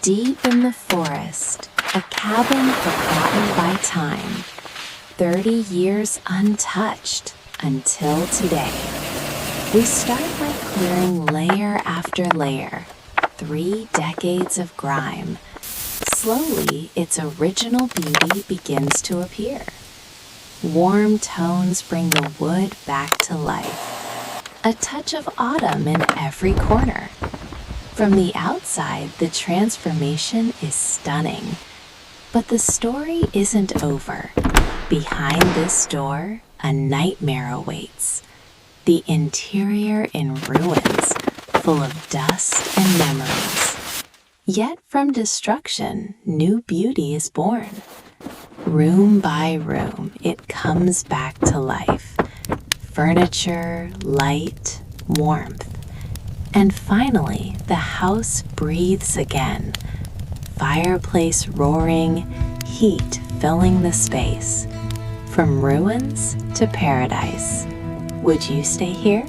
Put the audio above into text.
Deep in the forest, a cabin forgotten by time, 30 years untouched until today. We start by clearing layer after layer, 3 decades of grime. Slowly, its original beauty begins to appear. Warm tones bring the wood back to life. A touch of autumn in every corner. From the outside, the transformation is stunning. But the story isn't over. Behind this door, a nightmare awaits. The interior in ruins, full of dust and memories. Yet from destruction, new beauty is born. Room by room, it comes back to life. Furniture, light, warmth. And finally, the house breathes again. Fireplace roaring, heat filling the space. From ruins to paradise. Would you stay here?